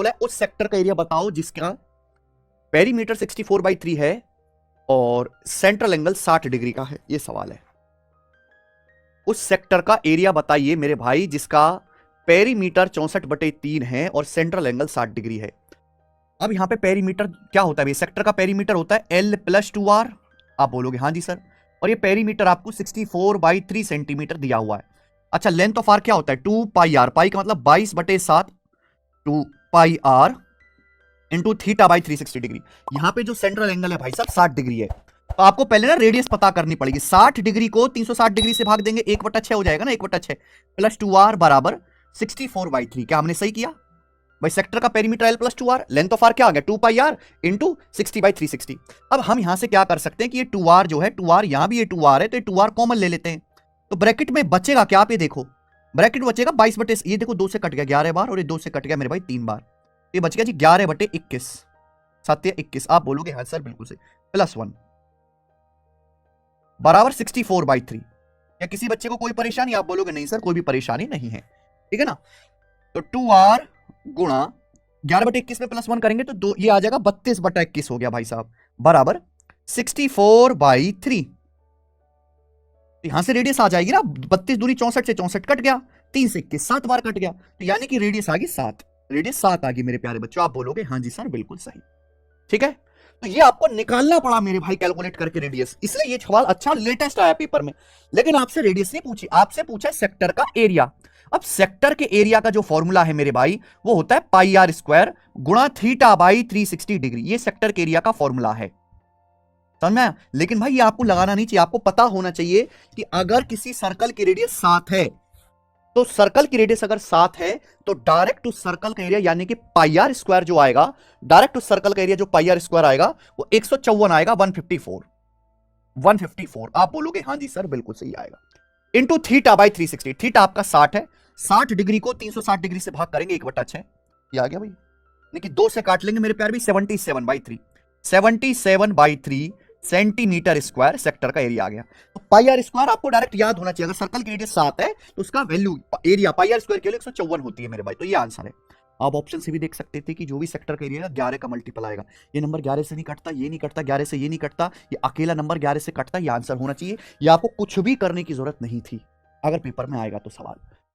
बोला है उस सेक्टर का एरिया बताओ जिसका पेरीमीटर 64/3 है और सेंट्रल एंगल 60 डिग्री का है। ये सवाल है। उस सेक्टर का एरिया बताइए मेरे भाई जिसका पेरीमीटर 64/3 है और सेंट्रल एंगल 60 डिग्री है। अब यहां पे पेरीमीटर क्या होता है? सेक्टर का पेरीमीटर होता है L+2R। आप बोलोगे हाँ जी सर, और ये पेरीमीटर आपको 64/3 सेंटीमीटर दिया हुआ है। अच्छा, लेंथ ऑफ आर क्या होता है? 2πr, पाई का मतलब 22/7, 2πr इंटू θ/360 डिग्री। यहां पे जो सेंट्रल एंगल है भाई साहब 60 डिग्री है, तो आपको पहले ना रेडियस पता करनी पड़ेगी। 60 डिग्री को 360 डिग्री से भाग देंगे, 1/6 हो जाएगा ना, 1/6 प्लस 2r बराबर 64/3। क्या हमने सही किया भाई? सेक्टर का perimeter L+2R, length of are क्या आ गया? 2πr into 60/360। अब हम यहां से क्या कर सकते हैं कि ये 2r जो है, 2r यहां भी ये 2r है, तो 2r कॉमन ले लेते हैं। तो ब्रैकेट में बचेगा क्या? आप ये देखो, ब्रैकेट बचेगा 22 ये देखो 2 से कट गया 11 बार, और ये 2 से कट गया मेरे भाई 3 बार। ये बच गया जी 11/21, 7×21। आप बोलोगे हाँ सर बिल्कुल सही, +1 बराबर 64/3। या किसी बच्चे को कोई परेशानी? आप बोलोगे नहीं सर कोई भी परेशानी नहीं है, ठीक है ना। तो 2r गुणा 11/21 में +1 करेंगे तो ये आ जाएगा 32/21 हो गया भाई साहब, बराबर 64/3। यहां से रेडियस आ जाएगी ना, 32 दूनी 64 से 64 कट गया, 3 से 21 7 बार कट गया, तो यानी कि रेडियस आ गई 7। रेडियस 7 आ गई मेरे प्यारे बच्चों। आप बोलोगे हाँ जी सर बिल्कुल सही, ठीक है। तो ये आपको निकालना पड़ा मेरे भाई कैलकुलेट करके रेडियस, इसलिए ये सवाल अच्छा लेटेस्ट आया पेपर में। लेकिन आपसे रेडियस नहीं पूछी, आपसे पूछा है सेक्टर का एरिया। अब सेक्टर के एरिया का जो फॉर्मूला है मेरे भाई वो होता है πr² गुणा θ/360 डिग्री। ये सेक्टर के एरिया का फॉर्मूला है, समझ में आया? लेकिन भाई ये आपको लगाना नहीं चाहिए, आपको पता होना चाहिए कि अगर किसी सर्कल की रेडियस 7 है, तो सर्कल की रेडियस अगर 7 है तो डायरेक्ट उस सर्कल का एरिया यानी कि πr² जो आएगा, डायरेक्ट उस सर्कल का एरिया जो πr² आएगा वो 154 आएगा, 154। आप बोलोगे हाँ जी सर बिल्कुल सही आएगा, इंटू θ/360। थीटा आपका 60 है, 60 डिग्री को 360 डिग्री से भाग करेंगे 1/6। ये आ गया भाई, लेकिन 2 से काट लेंगे मेरे प्यार भी, 77/3, 77/3 सेंटीमीटर स्क्वायर सेक्टर का एरिया आ गया। तो πr² आपको डायरेक्ट याद होना चाहिए। अगर सर्कल की रेडियस 7 है तो उसका वैल्यू एरिया πr² के लिए 154 होती है मेरे भाई। तो ये आंसर है। आप ऑप्शन से भी देख सकते थे कि जो भी सेक्टर का एरिया 11 का मल्टीपल आएगा। ये नंबर 11 से नहीं कटता, ये नहीं कटता, 11 से ये नहीं कटता, ये अकेला नंबर 11 से कटता। ये आंसर होना चाहिए। ये आपको कुछ भी करने की जरूरत नहीं थी अगर पेपर में आएगा तो सवाल।